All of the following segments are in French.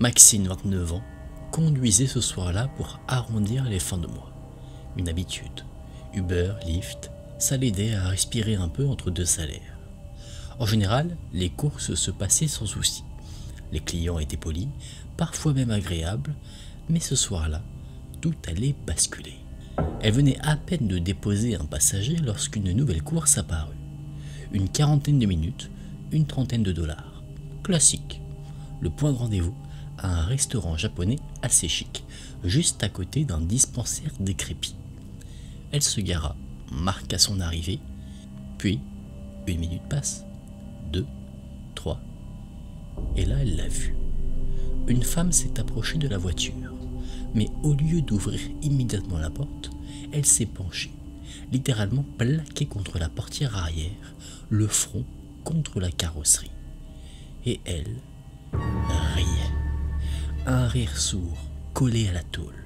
Maxine, 29 ans, conduisait ce soir-là pour arrondir les fins de mois. Une habitude. Uber, Lyft, ça l'aidait à respirer un peu entre deux salaires. En général, les courses se passaient sans souci. Les clients étaient polis, parfois même agréables, mais ce soir-là, tout allait basculer. Elle venait à peine de déposer un passager lorsqu'une nouvelle course apparut. Une quarantaine de minutes, une trentaine de dollars. Classique. Le point de rendez-vous à un restaurant japonais assez chic, juste à côté d'un dispensaire décrépit. Elle se gara, marqua son arrivée, puis une minute passe, 2, 3, et là elle l'a vue. Une femme s'est approchée de la voiture, mais au lieu d'ouvrir immédiatement la porte, elle s'est penchée, littéralement plaquée contre la portière arrière, le front contre la carrosserie. Et elle riait. Un rire sourd, collé à la tôle.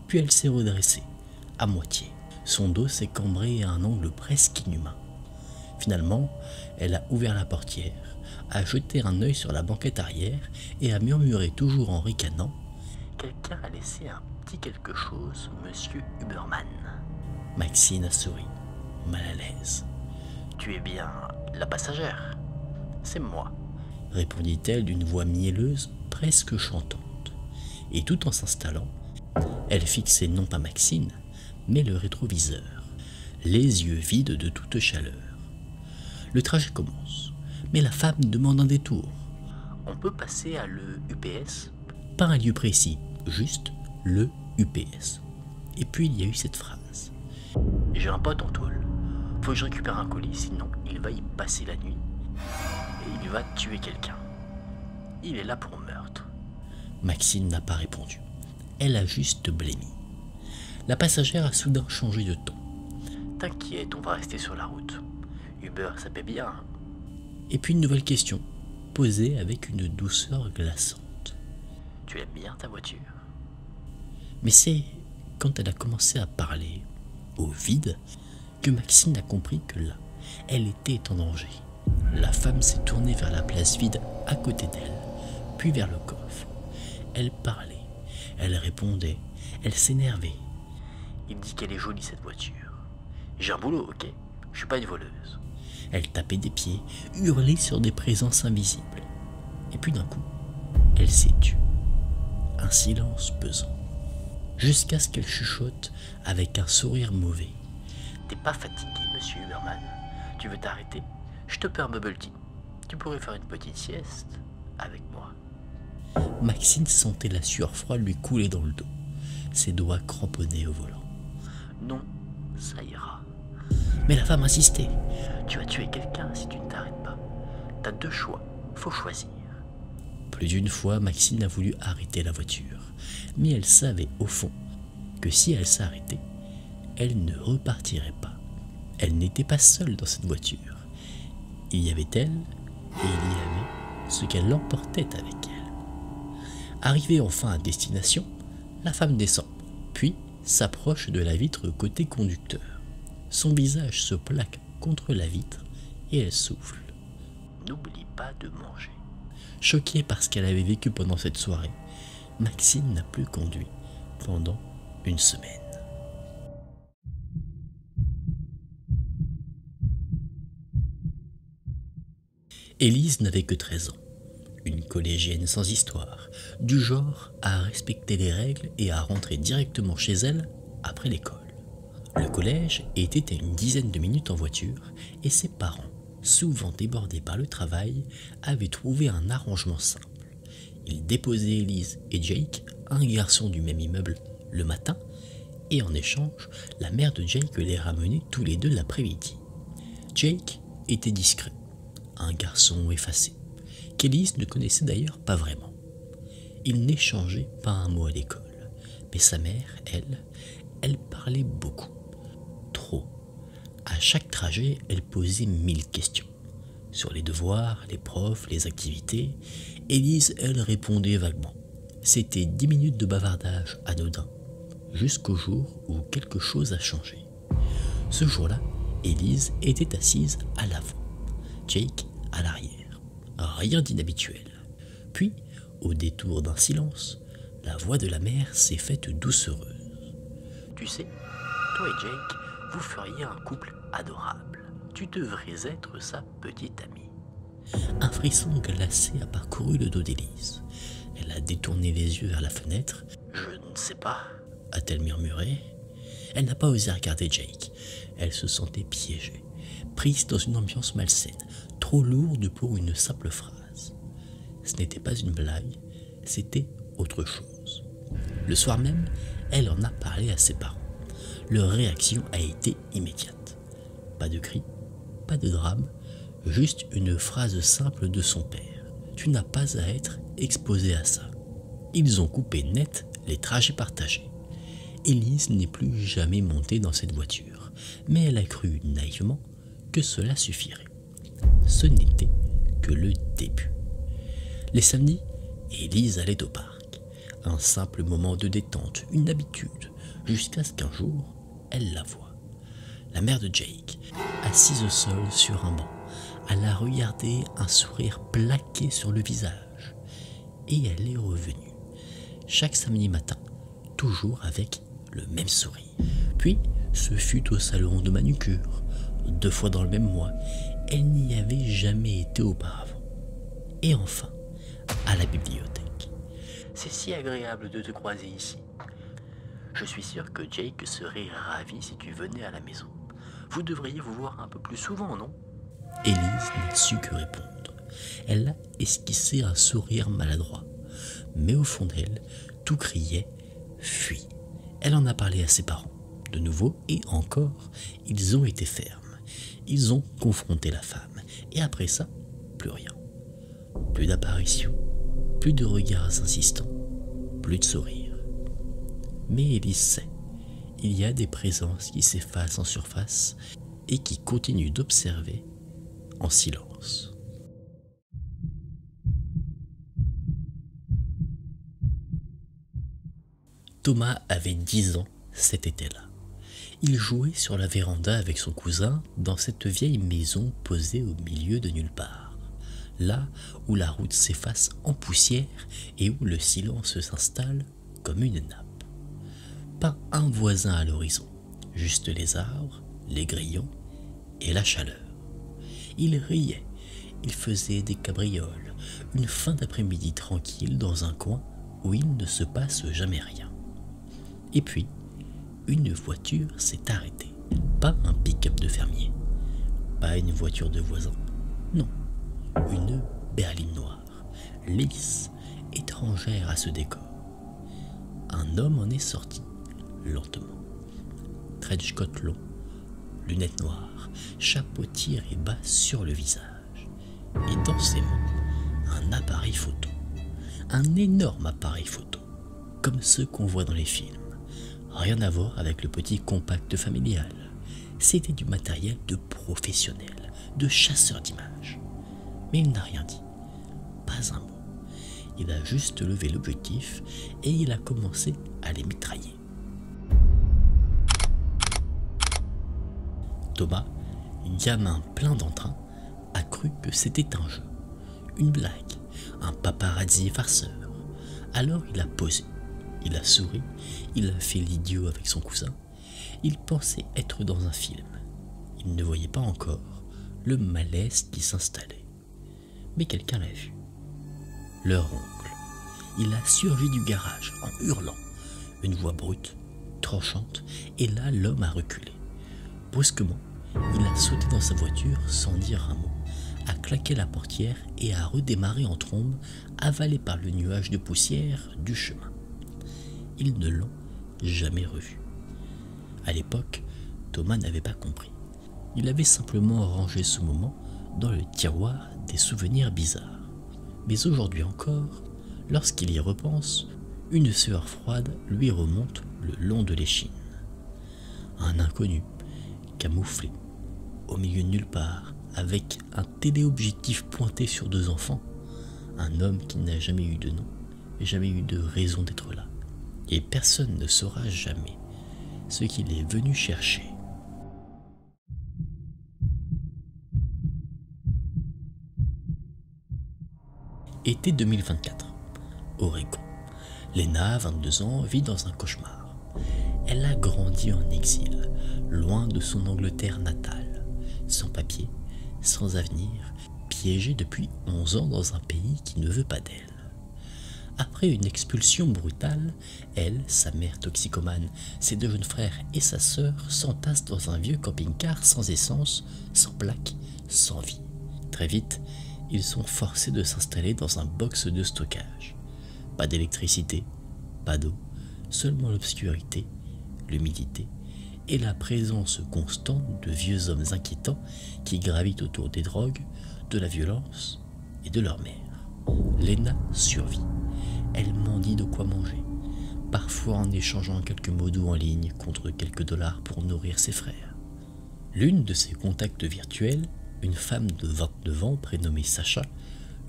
Puis elle s'est redressée, à moitié. Son dos s'est cambré à un angle presque inhumain. Finalement, elle a ouvert la portière, a jeté un œil sur la banquette arrière et a murmuré toujours en ricanant « Quelqu'un a laissé un petit quelque chose, monsieur Huberman ?» Maxine a souri, mal à l'aise. « Tu es bien la passagère ?»« C'est moi », répondit-elle d'une voix mielleuse, presque chantante. Et tout en s'installant, elle fixait non pas Maxine, mais le rétroviseur, les yeux vides de toute chaleur. Le trajet commence, mais la femme demande un détour. « On peut passer à le UPS ?» Pas un lieu précis, juste le UPS. Et puis il y a eu cette phrase. « J'ai un pote en tôle. Faut que je récupère un colis, sinon il va y passer la nuit et il va tuer quelqu'un. Il est là pour meurtre. » Maxine n'a pas répondu. Elle a juste blêmi. La passagère a soudain changé de ton. « T'inquiète, on va rester sur la route. Uber, ça paie bien. » Et puis une nouvelle question, posée avec une douceur glaçante. « Tu aimes bien ta voiture ?» Mais c'est quand elle a commencé à parler, au vide, que Maxine a compris que là, elle était en danger. La femme s'est tournée vers la place vide à côté d'elle, puis vers le coffre. Elle parlait, elle répondait, elle s'énervait. « Il dit qu'elle est jolie cette voiture. J'ai un boulot, ok? Je suis pas une voleuse. » Elle tapait des pieds, hurlait sur des présences invisibles. Et puis d'un coup, elle s'est tue. Un silence pesant. Jusqu'à ce qu'elle chuchote avec un sourire mauvais. « T'es pas fatigué, monsieur Huberman? Tu veux t'arrêter? Je te paie un bubble tea. Tu pourrais faire une petite sieste avec moi. » Maxine sentait la sueur froide lui couler dans le dos, ses doigts cramponnés au volant. « Non, ça ira. » Mais la femme insistait. « Tu vas tuer quelqu'un si tu ne t'arrêtes pas. T'as deux choix, faut choisir. » Plus d'une fois, Maxine a voulu arrêter la voiture, mais elle savait au fond que si elle s'arrêtait, elle ne repartirait pas. Elle n'était pas seule dans cette voiture. Il y avait elle et il y avait ce qu'elle emportait avec elle. Arrivée enfin à destination, la femme descend, puis s'approche de la vitre côté conducteur. Son visage se plaque contre la vitre et elle souffle. « N'oublie pas de manger. » Choquée par ce qu'elle avait vécu pendant cette soirée, Maxine n'a plus conduit pendant une semaine. Élise n'avait que 13 ans, une collégienne sans histoire, du genre à respecter les règles et à rentrer directement chez elle après l'école. Le collège était à une dizaine de minutes en voiture et ses parents, souvent débordés par le travail, avaient trouvé un arrangement simple. Ils déposaient Élise et Jake, un garçon du même immeuble, le matin, et en échange, la mère de Jake les ramenait tous les deux l'après-midi. Jake était discret, un garçon effacé, qu'Élise ne connaissait d'ailleurs pas vraiment. Il n'échangeait pas un mot à l'école, mais sa mère, elle parlait beaucoup, trop. À chaque trajet, elle posait 1000 questions. Sur les devoirs, les profs, les activités, Élise, elle, répondait vaguement. C'était 10 minutes de bavardage anodin, jusqu'au jour où quelque chose a changé. Ce jour-là, Élise était assise à l'avant, Jake à l'arrière. Rien d'inhabituel. Puis, Au détour d'un silence, la voix de la mère s'est faite doucereuse. Tu sais, toi et Jake, vous feriez un couple adorable. Tu devrais être sa petite amie. Un frisson glacé a parcouru le dos d'Élise. Elle a détourné les yeux vers la fenêtre. Je ne sais pas, a-t-elle murmuré. Elle n'a pas osé regarder Jake. Elle se sentait piégée, prise dans une ambiance malsaine, trop lourde pour une simple phrase. Ce n'était pas une blague, c'était autre chose. Le soir même, elle en a parlé à ses parents. Leur réaction a été immédiate. Pas de cris, pas de drame, juste une phrase simple de son père. Tu n'as pas à être exposé à ça. Ils ont coupé net les trajets partagés. Élise n'est plus jamais montée dans cette voiture, mais elle a cru naïvement que cela suffirait. Ce n'était que le début. Les samedis, Élise allait au parc. Un simple moment de détente, une habitude, jusqu'à ce qu'un jour, elle la voit. La mère de Jake, assise au sol sur un banc, elle a regardé, un sourire plaqué sur le visage. Et elle est revenue. Chaque samedi matin, toujours avec le même sourire. Puis, ce fut au salon de manucure, 2 fois dans le même mois. Elle n'y avait jamais été auparavant. Et enfin, à la bibliothèque. C'est si agréable de te croiser ici. Je suis sûr que Jake serait ravi si tu venais à la maison. Vous devriez vous voir un peu plus souvent, non? Élise n'a su que répondre. Elle a esquissé un sourire maladroit. Mais au fond d'elle, tout criait « Fuis ». Elle en a parlé à ses parents. De nouveau et encore, ils ont été fermes. Ils ont confronté la femme. Et après ça, plus rien. Plus d'apparitions, plus de regards insistants, plus de sourires. Mais Élise sait, il y a des présences qui s'effacent en surface et qui continuent d'observer en silence. Thomas avait 10 ans cet été-là. Il jouait sur la véranda avec son cousin dans cette vieille maison posée au milieu de nulle part, là où la route s'efface en poussière et où le silence s'installe comme une nappe. Pas un voisin à l'horizon, juste les arbres, les grillons et la chaleur. Il riait, il faisait des cabrioles, une fin d'après-midi tranquille dans un coin où il ne se passe jamais rien. Et puis, une voiture s'est arrêtée. Pas un pick-up de fermier, pas une voiture de voisin, non, une berline noire, lisse, étrangère à ce décor. Un homme en est sorti, lentement. Trench coat long, lunettes noires, chapeau tiré bas sur le visage. Et dans ses mains, un appareil photo. Un énorme appareil photo, comme ceux qu'on voit dans les films. Rien à voir avec le petit compact familial. C'était du matériel de professionnel, de chasseur d'images. Mais il n'a rien dit, pas un mot. Il a juste levé l'objectif et il a commencé à les mitrailler. Thomas, gamin plein d'entrain, a cru que c'était un jeu, une blague, un paparazzi farceur. Alors il a posé, il a souri, il a fait l'idiot avec son cousin. Il pensait être dans un film. Il ne voyait pas encore le malaise qui s'installait. Mais quelqu'un l'a vu. Leur oncle. Il a surgi du garage en hurlant. Une voix brute, tranchante, et là l'homme a reculé. Brusquement, il a sauté dans sa voiture sans dire un mot, a claqué la portière et a redémarré en trombe, avalé par le nuage de poussière du chemin. Ils ne l'ont jamais revu. À l'époque, Thomas n'avait pas compris. Il avait simplement rangé ce moment dans le tiroir des souvenirs bizarres. Mais aujourd'hui encore, lorsqu'il y repense, une sueur froide lui remonte le long de l'échine. Un inconnu, camouflé, au milieu de nulle part, avec un téléobjectif pointé sur 2 enfants, un homme qui n'a jamais eu de nom, jamais eu de raison d'être là. Et personne ne saura jamais ce qu'il est venu chercher. Été 2024. Oregon. Lena, 22 ans, vit dans un cauchemar. Elle a grandi en exil, loin de son Angleterre natale, sans papier, sans avenir, piégée depuis 11 ans dans un pays qui ne veut pas d'elle. Après une expulsion brutale, elle, sa mère toxicomane, ses 2 jeunes frères et sa sœur s'entassent dans un vieux camping-car sans essence, sans plaque, sans vie. Très vite, ils sont forcés de s'installer dans un box de stockage. Pas d'électricité, pas d'eau, seulement l'obscurité, l'humidité et la présence constante de vieux hommes inquiétants qui gravitent autour des drogues, de la violence et de leur mère. Lena survit. Elle mendie de quoi manger, parfois en échangeant quelques mots doux en ligne contre quelques dollars pour nourrir ses frères. L'une de ses contacts virtuels, une femme de 29 ans prénommée Sacha,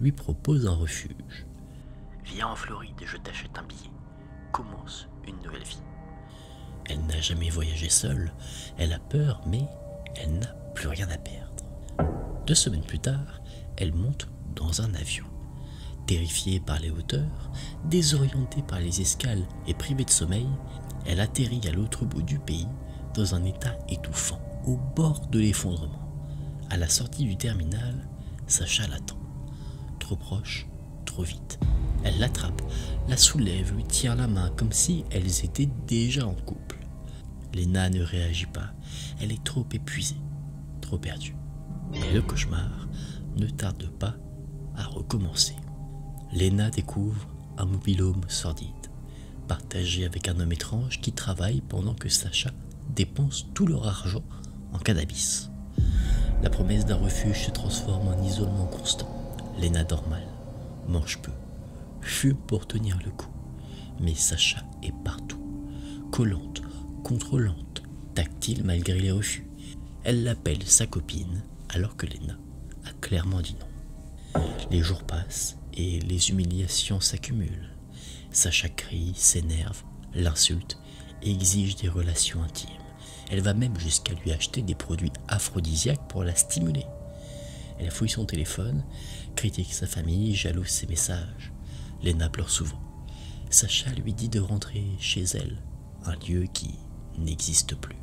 lui propose un refuge. « Viens en Floride et je t'achète un billet. Commence une nouvelle vie. » Elle n'a jamais voyagé seule, elle a peur, mais elle n'a plus rien à perdre. 2 semaines plus tard, elle monte dans un avion. Terrifiée par les hauteurs, désorientée par les escales et privée de sommeil, elle atterrit à l'autre bout du pays, dans un état étouffant, au bord de l'effondrement. À la sortie du terminal, Sacha l'attend. Trop proche, trop vite. Elle l'attrape, la soulève, lui tient la main comme si elles étaient déjà en couple. Lena ne réagit pas, elle est trop épuisée, trop perdue. Et le cauchemar ne tarde pas à recommencer. Lena découvre un mobil-home sordide, partagé avec un homme étrange qui travaille pendant que Sacha dépense tout leur argent en cannabis. La promesse d'un refuge se transforme en isolement constant. Lena dort mal, mange peu, fume pour tenir le coup. Mais Sacha est partout, collante, contrôlante, tactile malgré les refus. Elle l'appelle sa copine alors que Lena a clairement dit non. Les jours passent et les humiliations s'accumulent. Sacha crie, s'énerve, l'insulte et exige des relations intimes. Elle va même jusqu'à lui acheter des produits aphrodisiaques pour la stimuler. Elle fouille son téléphone, critique sa famille, jalouse ses messages. Lena pleure souvent. Sacha lui dit de rentrer chez elle, un lieu qui n'existe plus.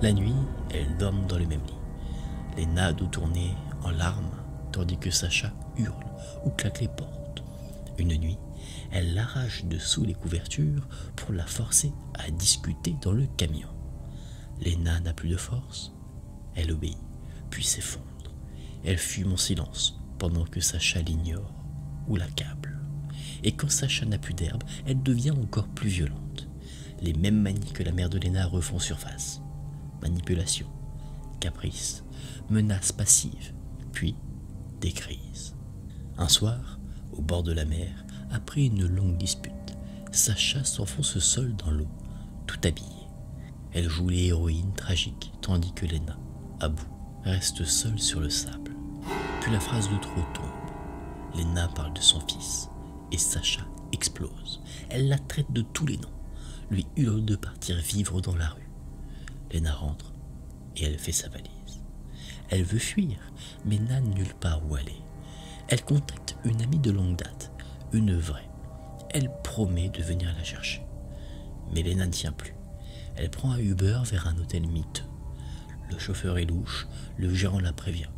La nuit, elles dorment dans le même lit. Lena doit tourner en larmes, tandis que Sacha hurle ou claque les portes. Une nuit, elle l'arrache de sous les couvertures pour la forcer à discuter dans le camion. Lena n'a plus de force. Elle obéit, puis s'effondre. Elle fume en silence pendant que Sacha l'ignore ou l'accable. Et quand Sacha n'a plus d'herbe, elle devient encore plus violente. Les mêmes manies que la mère de Lena refont surface. Manipulation, caprice, menace passive, puis des crises. Un soir, au bord de la mer, après une longue dispute, Sacha s'enfonce seule dans l'eau, tout habillée. Elle joue les héroïnes tragiques, tandis que Lena, à bout, reste seule sur le sable. Puis la phrase de trop tombe. Lena parle de son fils, et Sacha explose. Elle la traite de tous les noms, lui hurle de partir vivre dans la rue. Lena rentre, et elle fait sa valise. Elle veut fuir, mais n'a nulle part où aller. Elle contacte une amie de longue date, une vraie. Elle promet de venir la chercher. Mais Lena ne tient plus. Elle prend un Uber vers un hôtel miteux. Le chauffeur est louche, le gérant la prévient.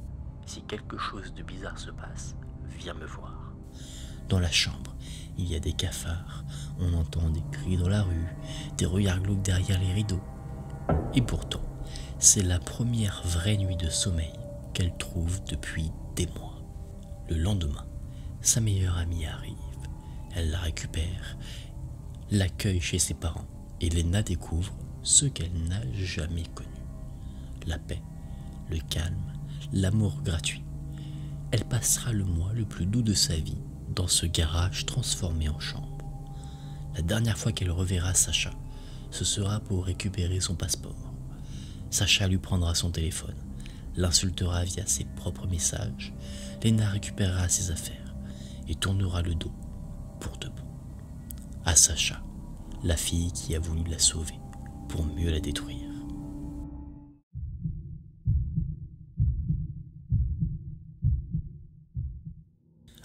Si quelque chose de bizarre se passe, viens me voir. Dans la chambre, il y a des cafards, on entend des cris dans la rue, des regards glauques derrière les rideaux. Et pourtant, c'est la première vraie nuit de sommeil qu'elle trouve depuis des mois. Le lendemain, sa meilleure amie arrive. Elle la récupère, l'accueille chez ses parents et Lena découvre ce qu'elle n'a jamais connu. La paix, le calme, l'amour gratuit. Elle passera le mois le plus doux de sa vie dans ce garage transformé en chambre. La dernière fois qu'elle reverra Sacha, ce sera pour récupérer son passeport. Sacha lui prendra son téléphone, l'insultera via ses propres messages, Lena récupérera ses affaires et tournera le dos pour de bon à Sacha, la fille qui a voulu la sauver pour mieux la détruire.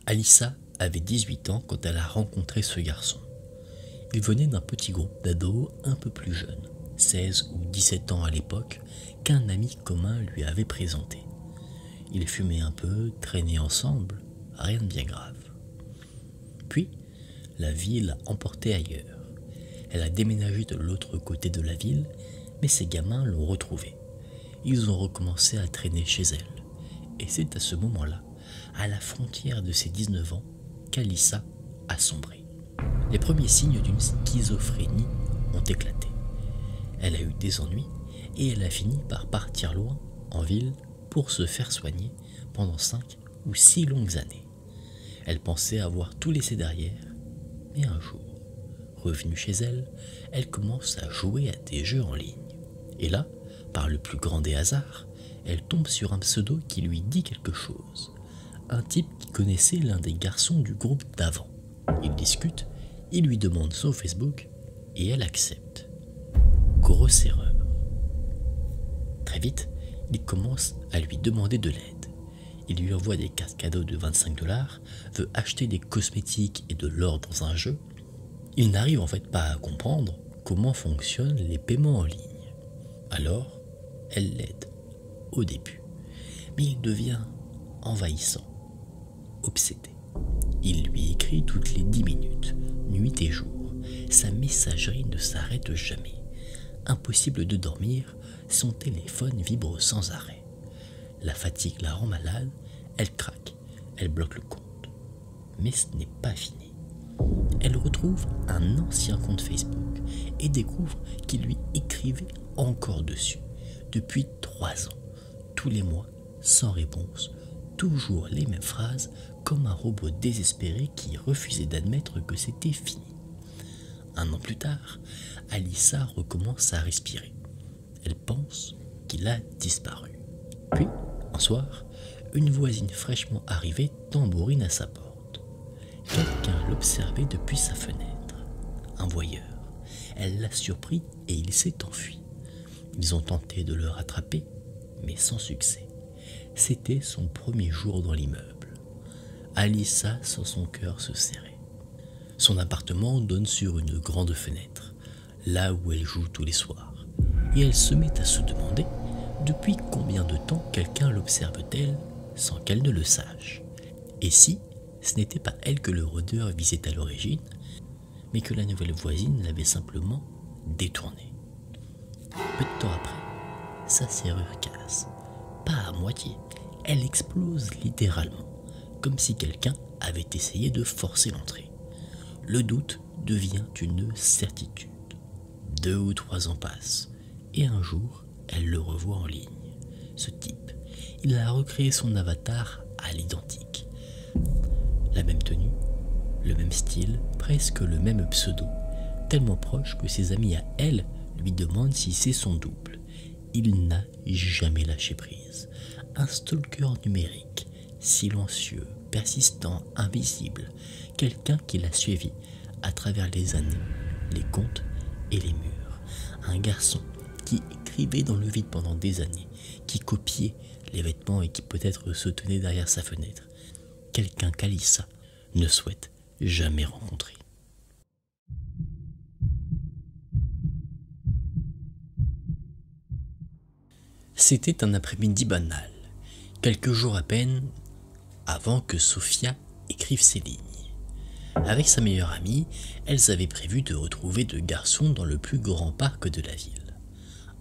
Alyssa avait 18 ans quand elle a rencontré ce garçon. Il venait d'un petit groupe d'ados un peu plus jeunes, 16 ou 17 ans à l'époque, qu'un ami commun lui avait présenté. Ils fumaient un peu, traînaient ensemble, rien de bien grave. Puis, la vie l'a emportée ailleurs. Elle a déménagé de l'autre côté de la ville, mais ses gamins l'ont retrouvée. Ils ont recommencé à traîner chez elle. Et c'est à ce moment-là, à la frontière de ses 19 ans, qu'Alyssa a sombré. Les premiers signes d'une schizophrénie ont éclaté. Elle a eu des ennuis et elle a fini par partir loin, en ville, pour se faire soigner pendant 5 ou 6 longues années. Elle pensait avoir tout laissé derrière, mais un jour, revenue chez elle, elle commence à jouer à des jeux en ligne. Et là, par le plus grand des hasards, elle tombe sur un pseudo qui lui dit quelque chose. Un type qui connaissait l'un des garçons du groupe d'avant. Ils discutent, il lui demande son Facebook et elle accepte. Grosse erreur. Très vite, il commence à lui demander de l'aide. Il lui envoie des cartes cadeaux de 25$, veut acheter des cosmétiques et de l'or dans un jeu. Il n'arrive en fait pas à comprendre comment fonctionnent les paiements en ligne. Alors, elle l'aide au début, mais il devient envahissant, obsédé. Il lui écrit toutes les 10 minutes, nuit et jour. Sa messagerie ne s'arrête jamais. Impossible de dormir, son téléphone vibre sans arrêt. La fatigue la rend malade, elle craque, elle bloque le compte. Mais ce n'est pas fini. Elle retrouve un ancien compte Facebook et découvre qu'il lui écrivait encore dessus, depuis 3 ans, tous les mois, sans réponse, toujours les mêmes phrases, comme un robot désespéré qui refusait d'admettre que c'était fini. 1 an plus tard, Alyssa recommence à respirer. Elle pense qu'il a disparu. Puis, un soir, une voisine fraîchement arrivée tambourine à sa porte. Quelqu'un l'observait depuis sa fenêtre. Un voyeur. Elle l'a surpris et il s'est enfui. Ils ont tenté de le rattraper, mais sans succès. C'était son premier jour dans l'immeuble. Alyssa sent son cœur se serrer. Son appartement donne sur une grande fenêtre, là où elle joue tous les soirs. Et elle se met à se demander depuis combien de temps quelqu'un l'observe-t-elle sans qu'elle ne le sache. Et si ce n'était pas elle que le rôdeur visait à l'origine, mais que la nouvelle voisine l'avait simplement détournée. Peu de temps après, sa serrure casse. Pas à moitié, elle explose littéralement, comme si quelqu'un avait essayé de forcer l'entrée. Le doute devient une certitude. 2 ou 3 ans passent, et un jour, elle le revoit en ligne. Ce type, il a recréé son avatar à l'identique. La même tenue, le même style, presque le même pseudo, tellement proche que ses amis à elle lui demandent si c'est son double. Il n'a jamais lâché prise. Un stalker numérique, silencieux, persistant, invisible, quelqu'un qui l'a suivi à travers les années, les comptes et les murs. Un garçon qui écrivait dans le vide pendant des années, qui copiait les vêtements et qui peut-être se tenait derrière sa fenêtre. Quelqu'un qu'Alyssa ne souhaite jamais rencontrer. C'était un après-midi banal, quelques jours à peine avant que Sophia écrive ses lignes. Avec sa meilleure amie, elles avaient prévu de retrouver 2 garçons dans le plus grand parc de la ville.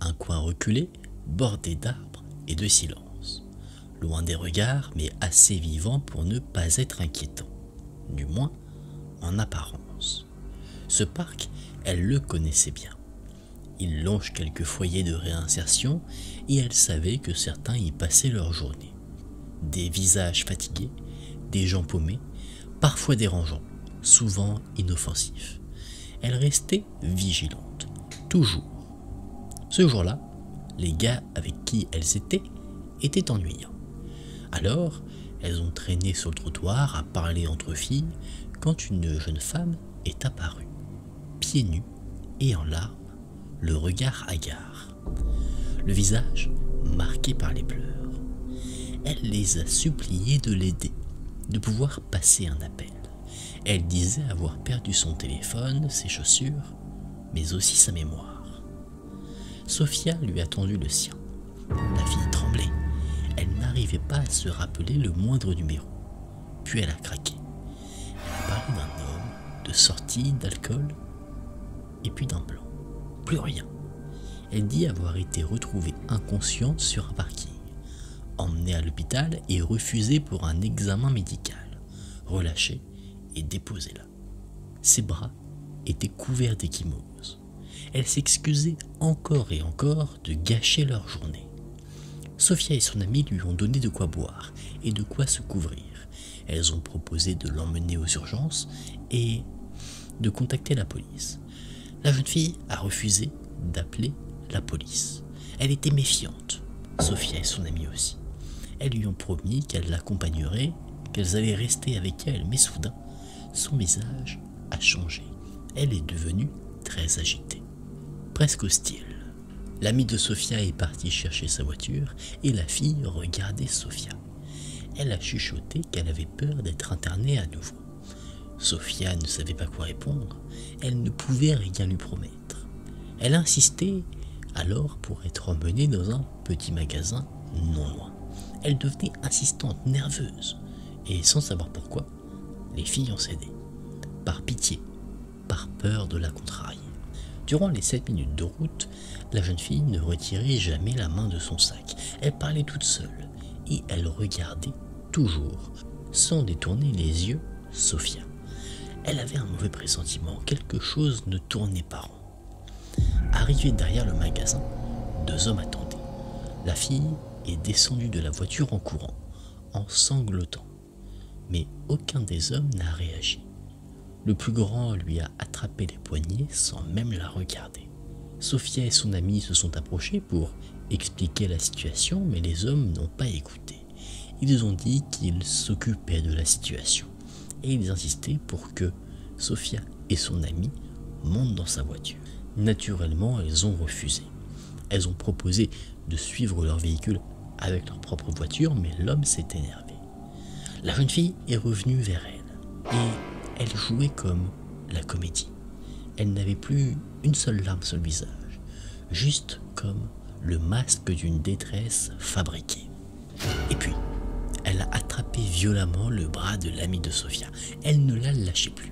Un coin reculé, bordé d'arbres et de silence. Loin des regards, mais assez vivant pour ne pas être inquiétant. Du moins, en apparence. Ce parc, elle le connaissait bien. Il longe quelques foyers de réinsertion et elle savait que certains y passaient leur journée. Des visages fatigués, des gens paumés, parfois dérangeants, souvent inoffensifs. Elle restait vigilante, toujours. Ce jour-là, les gars avec qui elles étaient ennuyants. Alors, elles ont traîné sur le trottoir à parler entre filles quand une jeune femme est apparue, pieds nus et en larmes, le regard hagard, le visage marqué par les pleurs. Elle les a suppliés de l'aider, de pouvoir passer un appel. Elle disait avoir perdu son téléphone, ses chaussures, mais aussi sa mémoire. Sophia lui a tendu le sien. La fille tremblait. Elle n'arrivait pas à se rappeler le moindre numéro. Puis elle a craqué. Elle a parlé d'un homme, de sortie, d'alcool, et puis d'un blanc. Plus rien. Elle dit avoir été retrouvée inconsciente sur un parking, emmenée à l'hôpital et refusée pour un examen médical, relâchée et déposée là. Ses bras étaient couverts d'ecchymoses. Elle s'excusait encore et encore de gâcher leur journée. Sophia et son amie lui ont donné de quoi boire et de quoi se couvrir. Elles ont proposé de l'emmener aux urgences et de contacter la police. La jeune fille a refusé d'appeler la police. Elle était méfiante, Sophia et son amie aussi. Elles lui ont promis qu'elle l'accompagnerait, qu'elles allaient rester avec elle, mais soudain, son visage a changé. Elle est devenue très agitée, presque hostile. L'ami de Sophia est parti chercher sa voiture et la fille regardait Sophia. Elle a chuchoté qu'elle avait peur d'être internée à nouveau. Sophia ne savait pas quoi répondre, elle ne pouvait rien lui promettre. Elle insistait alors pour être emmenée dans un petit magasin non loin. Elle devenait insistante, nerveuse, et sans savoir pourquoi, les filles ont cédé. Par pitié, par peur de la contrarier. Durant les 7 minutes de route, la jeune fille ne retirait jamais la main de son sac. Elle parlait toute seule et elle regardait toujours, sans détourner les yeux, Sophia. Elle avait un mauvais pressentiment, quelque chose ne tournait pas rond. Arrivée derrière le magasin, 2 hommes attendaient. La fille est descendue de la voiture en courant, en sanglotant. Mais aucun des hommes n'a réagi. Le plus grand lui a attrapé les poignets sans même la regarder. Sophia et son ami se sont approchés pour expliquer la situation, mais les hommes n'ont pas écouté. Ils ont dit qu'ils s'occupaient de la situation et ils insistaient pour que Sophia et son ami montent dans sa voiture. Naturellement, elles ont refusé. Elles ont proposé de suivre leur véhicule avec leur propre voiture, mais l'homme s'est énervé. La jeune fille est revenue vers elle et elle jouait comme la comédie. Elle n'avait plus une seule larme sur le visage, juste comme le masque d'une détresse fabriquée. Et puis, elle a attrapé violemment le bras de l'ami de Sophia. Elle ne la lâchait plus.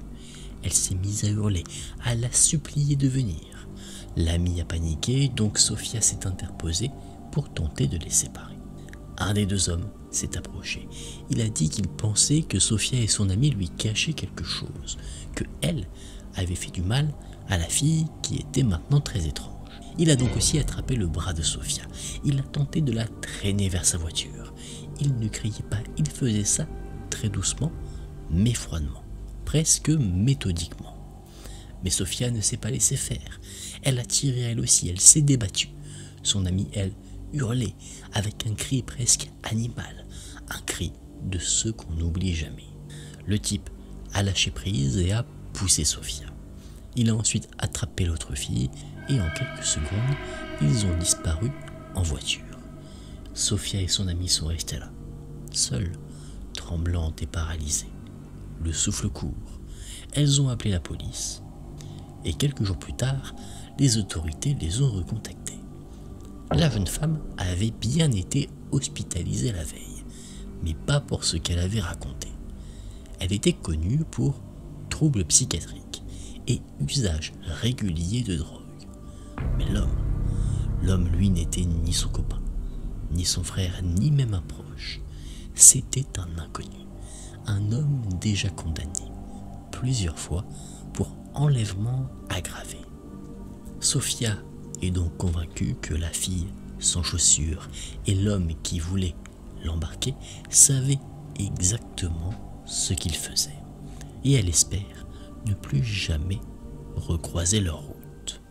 Elle s'est mise à hurler, à la supplier de venir. L'ami a paniqué, donc Sophia s'est interposée pour tenter de les séparer. Un des 2 hommes s'est approché. Il a dit qu'il pensait que Sophia et son ami lui cachaient quelque chose, que elle avait fait du mal à la fille qui était maintenant très étrange. Il a donc aussi attrapé le bras de Sophia. Il a tenté de la traîner vers sa voiture. Il ne criait pas, il faisait ça très doucement, mais froidement, presque méthodiquement. Mais Sophia ne s'est pas laissée faire. Elle a tiré elle aussi, elle s'est débattue. Son amie, elle, hurlait avec un cri presque animal, un cri de ceux qu'on n'oublie jamais. Le type a lâché prise et a poussé Sophia. Il a ensuite attrapé l'autre fille et en quelques secondes, ils ont disparu en voiture. Sophia et son amie sont restées là, seules, tremblantes et paralysées. Le souffle court. Elles ont appelé la police et quelques jours plus tard, les autorités les ont recontactées. La jeune femme avait bien été hospitalisée la veille, mais pas pour ce qu'elle avait raconté. Elle était connue pour troubles psychiatriques et usage régulier de drogue. Mais l'homme lui n'était ni son copain, ni son frère, ni même un proche. C'était un inconnu, un homme déjà condamné plusieurs fois pour enlèvement aggravé. Sophia est donc convaincue que la fille sans chaussures et l'homme qui voulait l'embarquer savaient exactement ce qu'ils faisaient. Et elle espère ne plus jamais recroiser leur route.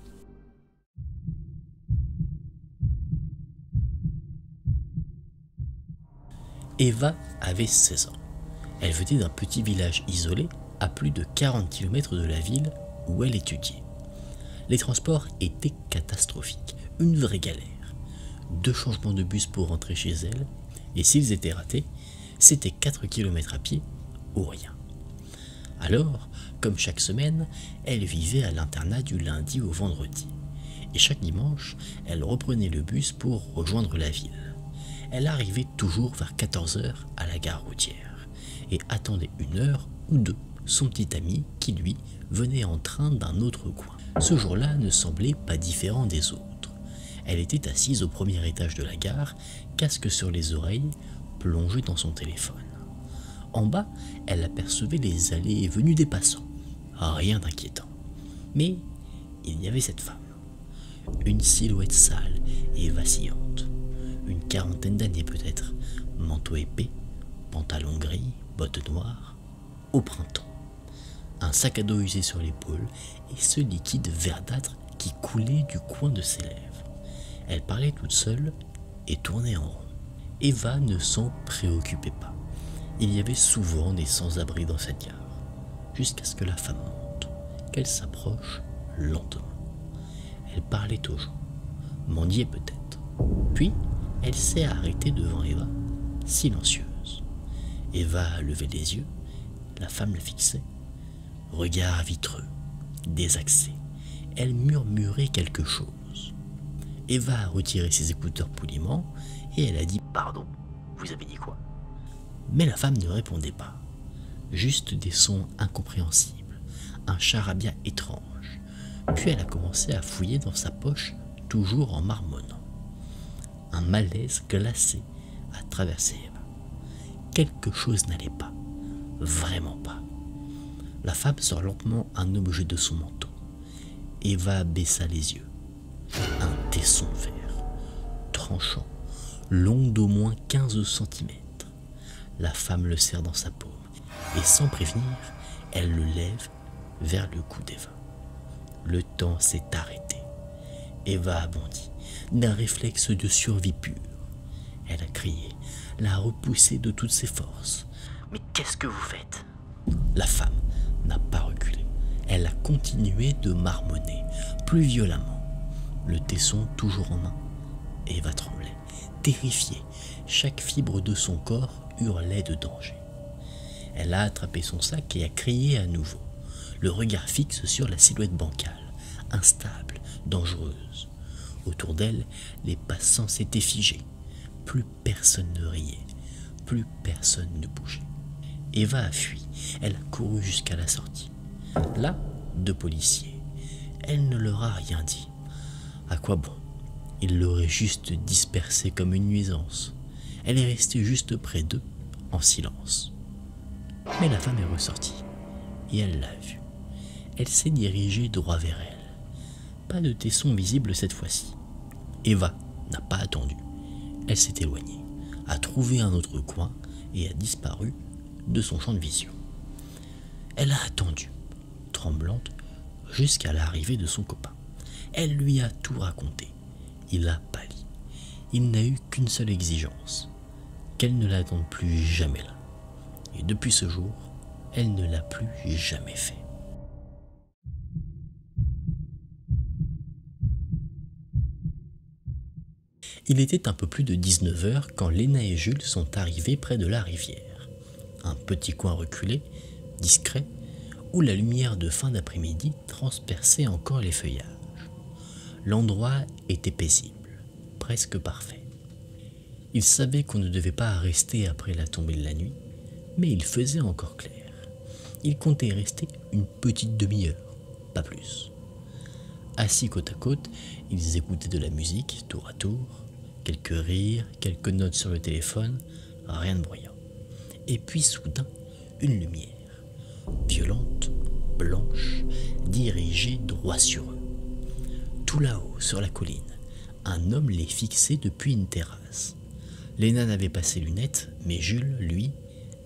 Eva avait 16 ans. Elle venait d'un petit village isolé à plus de 40 km de la ville où elle étudiait. Les transports étaient catastrophiques, une vraie galère. 2 changements de bus pour rentrer chez elle, et s'ils étaient ratés, c'était 4 km à pied ou rien. Alors, comme chaque semaine, elle vivait à l'internat du lundi au vendredi. Et chaque dimanche, elle reprenait le bus pour rejoindre la ville. Elle arrivait toujours vers 14 h à la gare routière et attendait 1 heure ou 2 son petit ami qui, lui, venait en train d'un autre coin. Ce jour-là ne semblait pas différent des autres. Elle était assise au premier étage de la gare, casque sur les oreilles, plongée dans son téléphone. En bas, elle apercevait les allées et venues des passants. Rien d'inquiétant. Mais il y avait cette femme. Une silhouette sale et vacillante. Une quarantaine d'années peut-être, manteau épais, pantalon gris, bottes noires, au printemps. Un sac à dos usé sur l'épaule et ce liquide verdâtre qui coulait du coin de ses lèvres. Elle parlait toute seule et tournait en rond. Eva ne s'en préoccupait pas. Il y avait souvent des sans-abri dans cette gare, jusqu'à ce que la femme monte, qu'elle s'approche lentement. Elle parlait aux gens, mendiait peut-être. Puis, elle s'est arrêtée devant Eva, silencieuse. Eva a levé les yeux, la femme la fixait. Regard vitreux, désaxé, elle murmurait quelque chose. Eva a retiré ses écouteurs poliment et elle a dit « Pardon, vous avez dit quoi ?» Mais la femme ne répondait pas. Juste des sons incompréhensibles, un charabia étrange. Puis elle a commencé à fouiller dans sa poche, toujours en marmonnant. Un malaise glacé a traversé Eva. Quelque chose n'allait pas, vraiment pas. La femme sort lentement un objet de son manteau. Eva baissa les yeux. Un tesson vert, tranchant, long d'au moins 15 cm. La femme le serre dans sa paume et sans prévenir, elle le lève vers le cou d'Eva. Le temps s'est arrêté. Eva a bondi, d'un réflexe de survie pure. Elle a crié, l'a repoussé de toutes ses forces. « Mais qu'est-ce que vous faites ?» La femme n'a pas reculé. Elle a continué de marmonner, plus violemment. Le tesson toujours en main. Eva tremblait, terrifiée. Chaque fibre de son corps hurlait de danger. Elle a attrapé son sac et a crié à nouveau, le regard fixe sur la silhouette bancale, instable, dangereuse. Autour d'elle, les passants s'étaient figés. Plus personne ne riait, plus personne ne bougeait. Eva a fui, elle a couru jusqu'à la sortie. Là, 2 policiers. Elle ne leur a rien dit. À quoi bon? Ils l'auraient juste dispersée comme une nuisance. Elle est restée juste près d'eux, en silence. Mais la femme est ressortie, et elle l'a vue. Elle s'est dirigée droit vers elle. Pas de tesson visible cette fois-ci. Eva n'a pas attendu. Elle s'est éloignée, a trouvé un autre coin et a disparu de son champ de vision. Elle a attendu, tremblante, jusqu'à l'arrivée de son copain. Elle lui a tout raconté. Il a pâli. Il n'a eu qu'une seule exigence, qu'elle ne l'attende plus jamais là. Et depuis ce jour, elle ne l'a plus jamais fait. Il était un peu plus de 19 h quand Léna et Jules sont arrivés près de la rivière. Un petit coin reculé, discret, où la lumière de fin d'après-midi transperçait encore les feuillages. L'endroit était paisible, presque parfait. Ils savaient qu'on ne devait pas rester après la tombée de la nuit, mais il faisait encore clair. Ils comptaient rester une petite demi-heure, pas plus. Assis côte à côte, ils écoutaient de la musique tour à tour, quelques rires, quelques notes sur le téléphone, rien de bruyant. Et puis soudain, une lumière, violente, blanche, dirigée droit sur eux. Tout là-haut, sur la colline, un homme les fixait depuis une terrasse. Léna n'avait pas ses lunettes, mais Jules, lui,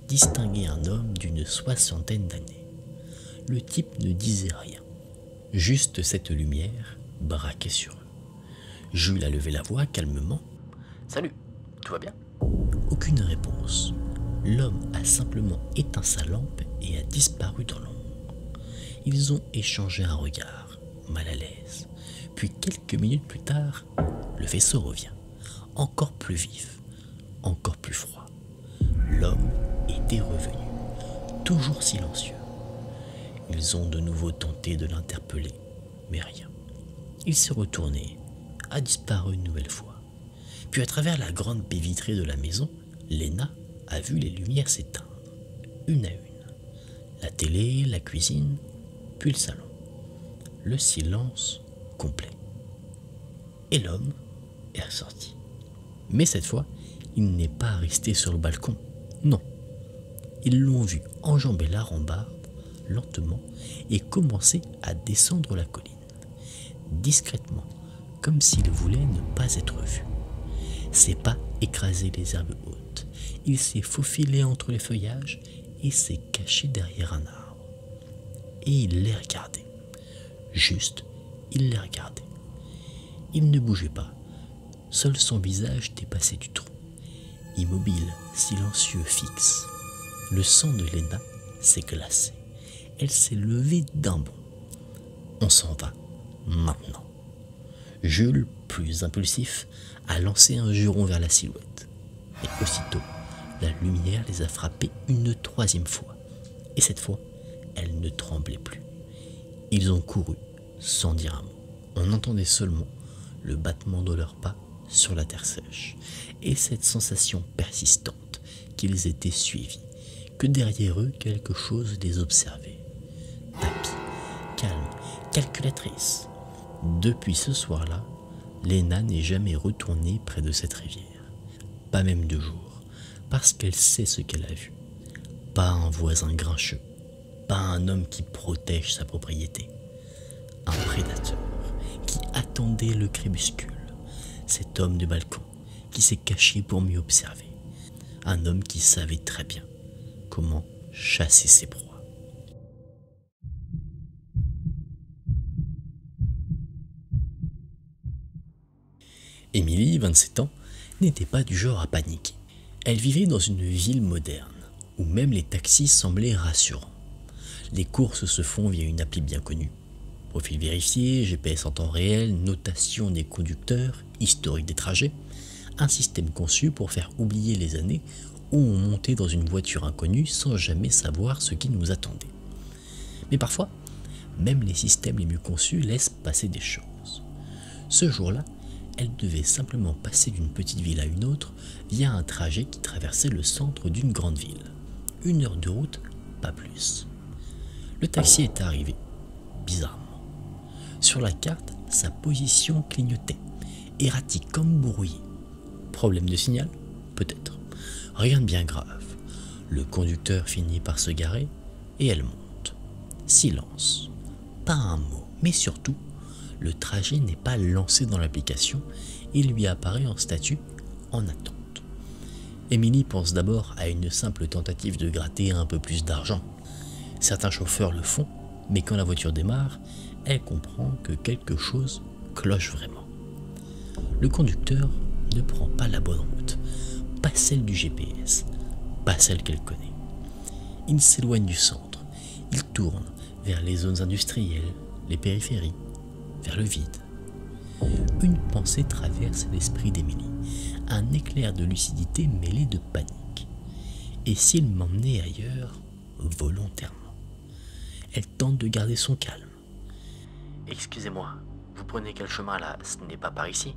distinguait un homme d'une 60aine d'années. Le type ne disait rien, juste cette lumière braquée sur eux. Jules a levé la voix calmement. « Salut, tout va bien ?» Aucune réponse. L'homme a simplement éteint sa lampe et a disparu dans l'ombre. Ils ont échangé un regard, mal à l'aise. Puis quelques minutes plus tard, le vaisseau revient, encore plus vif, encore plus froid. L'homme était revenu, toujours silencieux, Ils ont de nouveau tenté de l'interpeller, mais rien. Il s'est retourné, a disparu une nouvelle fois. Puis à travers la grande baie vitrée de la maison, Lena a vu les lumières s'éteindre, une à une. La télé, la cuisine, puis le salon. Le silence complet. Et l'homme est ressorti. Mais cette fois, il n'est pas resté sur le balcon. Non. Ils l'ont vu enjamber la rambarde lentement et commencer à descendre la colline, discrètement, comme s'il voulait ne pas être vu. Ses pas écrasaient les herbes hautes. Il s'est faufilé entre les feuillages et s'est caché derrière un arbre. Et il les regardait. Juste, il les regardait. Il ne bougeait pas. Seul son visage dépassait du tronc. Immobile, silencieux, fixe. Le sang de Lena s'est glacé. Elle s'est levée d'un bond. On s'en va, maintenant. Jules, plus impulsif, a lancé un juron vers la silhouette. Et aussitôt, la lumière les a frappés une troisième fois. Et cette fois, elle ne tremblait plus. Ils ont couru, sans dire un mot. On entendait seulement le battement de leurs pas sur la terre sèche, et cette sensation persistante qu'ils étaient suivis, que derrière eux quelque chose les observait. Tapis, calme, calculatrice. Depuis ce soir-là, Lena n'est jamais retournée près de cette rivière. Pas même 2 jours, parce qu'elle sait ce qu'elle a vu. Pas un voisin grincheux, pas un homme qui protège sa propriété. Un prédateur qui attendait le crépuscule. Cet homme de balcon qui s'est caché pour mieux observer. Un homme qui savait très bien comment chasser ses proies. Émilie, 27 ans, n'était pas du genre à paniquer. Elle vivait dans une ville moderne, où même les taxis semblaient rassurants. Les courses se font via une appli bien connue. Profil vérifié, GPS en temps réel, notation des conducteurs, historique des trajets, un système conçu pour faire oublier les années où on montait dans une voiture inconnue sans jamais savoir ce qui nous attendait. Mais parfois, même les systèmes les mieux conçus laissent passer des choses. Ce jour-là, elle devait simplement passer d'une petite ville à une autre via un trajet qui traversait le centre d'une grande ville. 1 heure de route, pas plus. Le taxi est arrivé, bizarrement. Sur la carte, sa position clignotait, erratique comme brouillé. Problème de signal? Peut-être. Rien de bien grave. Le conducteur finit par se garer et elle monte. Silence. Pas un mot, mais surtout, le trajet n'est pas lancé dans l'application, il lui apparaît en statut en attente. Émilie pense d'abord à une simple tentative de gratter un peu plus d'argent. Certains chauffeurs le font, mais quand la voiture démarre, elle comprend que quelque chose cloche vraiment. Le conducteur ne prend pas la bonne route, pas celle du GPS, pas celle qu'elle connaît. Il s'éloigne du centre, il tourne vers les zones industrielles, les périphéries, vers le vide. Une pensée traverse l'esprit d'Émilie, un éclair de lucidité mêlé de panique. Et s'il m'emmenait ailleurs, volontairement? Elle tente de garder son calme. « Excusez-moi, vous prenez quel chemin là? Ce n'est pas par ici ?»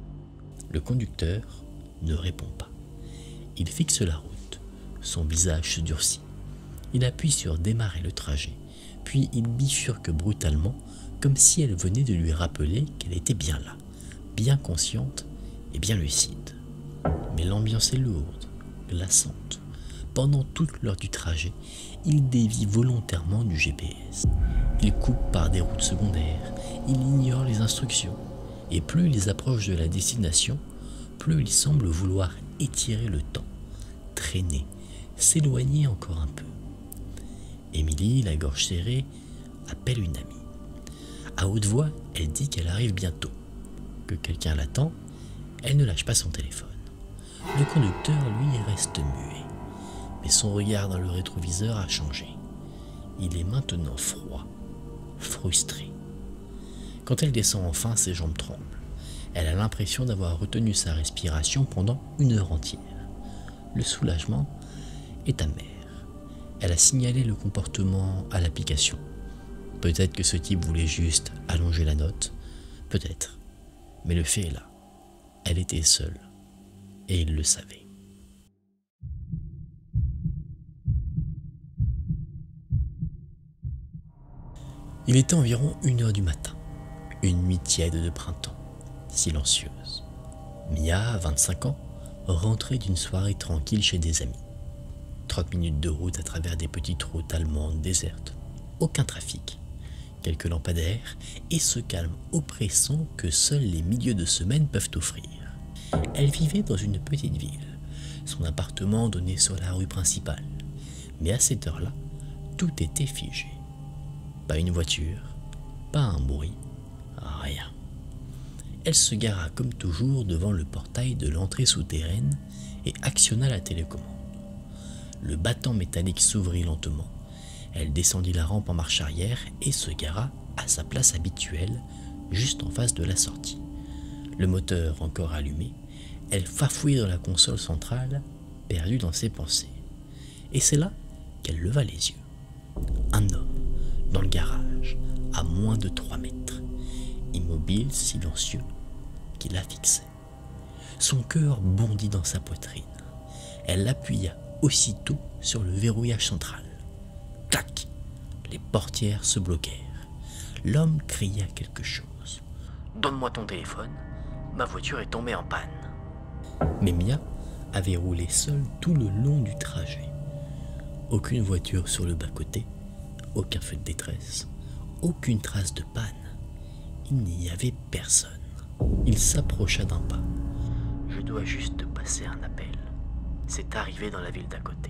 Le conducteur ne répond pas. Il fixe la route, son visage se durcit. Il appuie sur démarrer le trajet, puis il bifurque brutalement, comme si elle venait de lui rappeler qu'elle était bien là, bien consciente et bien lucide. Mais l'ambiance est lourde, glaçante. Pendant toute l'heure du trajet, il dévie volontairement du GPS. Il coupe par des routes secondaires, il ignore les instructions, et plus il approche de la destination, plus il semble vouloir étirer le temps, traîner, s'éloigner encore un peu. Émilie, la gorge serrée, appelle une amie. À haute voix, elle dit qu'elle arrive bientôt, que quelqu'un l'attend. Elle ne lâche pas son téléphone. Le conducteur, lui, reste muet, mais son regard dans le rétroviseur a changé. Il est maintenant froid, frustré. Quand elle descend enfin, ses jambes tremblent. Elle a l'impression d'avoir retenu sa respiration pendant 1 heure entière. Le soulagement est amer. Elle a signalé le comportement à l'application. Peut-être que ce type voulait juste allonger la note, peut-être. Mais le fait est là. Elle était seule. Et il le savait. Il était environ 1h du matin. Une nuit tiède de printemps, silencieuse. Mia, 25 ans, rentrait d'une soirée tranquille chez des amis. 30 minutes de route à travers des petites routes allemandes désertes. Aucun trafic. Quelques lampadaires et ce calme oppressant que seuls les milieux de semaine peuvent offrir. Elle vivait dans une petite ville. Son appartement donnait sur la rue principale. Mais à cette heure-là, tout était figé. Pas une voiture, pas un bruit, rien. Elle se gara comme toujours devant le portail de l'entrée souterraine et actionna la télécommande. Le battant métallique s'ouvrit lentement. Elle descendit la rampe en marche arrière et se gara à sa place habituelle, juste en face de la sortie. Le moteur encore allumé, elle farfouillait dans la console centrale, perdue dans ses pensées. Et c'est là qu'elle leva les yeux. Un homme, dans le garage, à moins de 3 mètres, immobile, silencieux, qui la fixait. Son cœur bondit dans sa poitrine. Elle appuya aussitôt sur le verrouillage central. Clac! Les portières se bloquèrent. L'homme cria quelque chose. « Donne-moi ton téléphone, ma voiture est tombée en panne. » Mais Mia avait roulé seule tout le long du trajet. Aucune voiture sur le bas-côté, aucun feu de détresse, aucune trace de panne. Il n'y avait personne. Il s'approcha d'un pas. « Je dois juste te passer un appel. C'est arrivé dans la ville d'à côté. »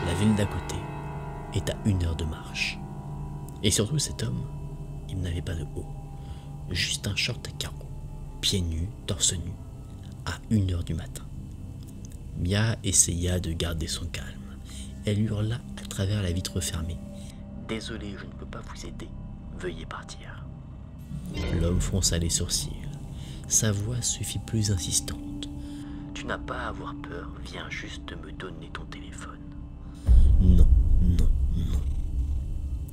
La ville d'à côté est à 1 heure de marche. Et surtout cet homme, il n'avait pas de haut. Juste un short à carreaux, pieds nus, torse nu, à 1 heure du matin. Mia essaya de garder son calme. Elle hurla à travers la vitre fermée. « Désolé, je ne peux pas vous aider. Veuillez partir. » L'homme fronça les sourcils. Sa voix se fit plus insistante. « Tu n'as pas à avoir peur, viens juste me donner ton téléphone. » Non, non, non.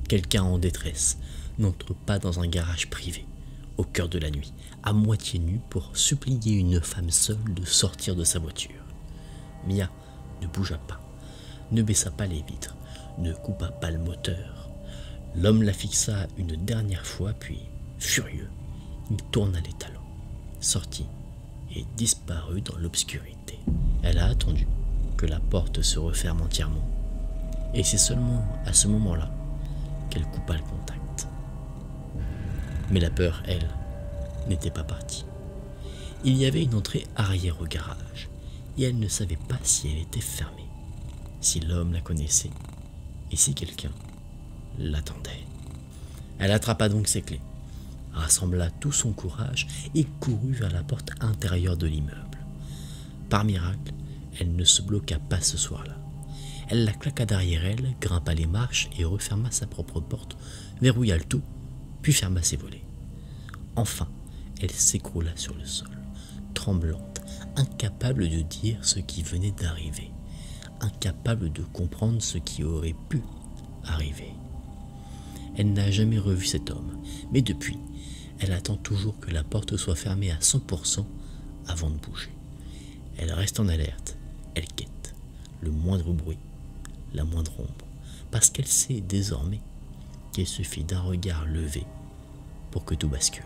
Quelqu'un en détresse n'entre pas dans un garage privé, au cœur de la nuit, à moitié nu pour supplier une femme seule de sortir de sa voiture. Mia ne bougea pas, ne baissa pas les vitres, ne coupa pas le moteur. L'homme la fixa une dernière fois, puis, furieux, il tourna les talons, sortit et disparut dans l'obscurité. Elle a attendu que la porte se referme entièrement, et c'est seulement à ce moment-là qu'elle coupa le contact. Mais la peur, elle, n'était pas partie. Il y avait une entrée arrière au garage, et elle ne savait pas si elle était fermée, si l'homme la connaissait, et si quelqu'un l'attendait. Elle attrapa donc ses clés, rassembla tout son courage et courut vers la porte intérieure de l'immeuble. Par miracle, elle ne se bloqua pas ce soir-là. Elle la claqua derrière elle, grimpa les marches et referma sa propre porte, verrouilla le tout, puis ferma ses volets. Enfin, elle s'écroula sur le sol, tremblante, incapable de dire ce qui venait d'arriver, incapable de comprendre ce qui aurait pu arriver. Elle n'a jamais revu cet homme, mais depuis, elle attend toujours que la porte soit fermée à 100% avant de bouger. Elle reste en alerte, elle quête le moindre bruit, la moindre ombre, parce qu'elle sait désormais qu'il suffit d'un regard levé pour que tout bascule.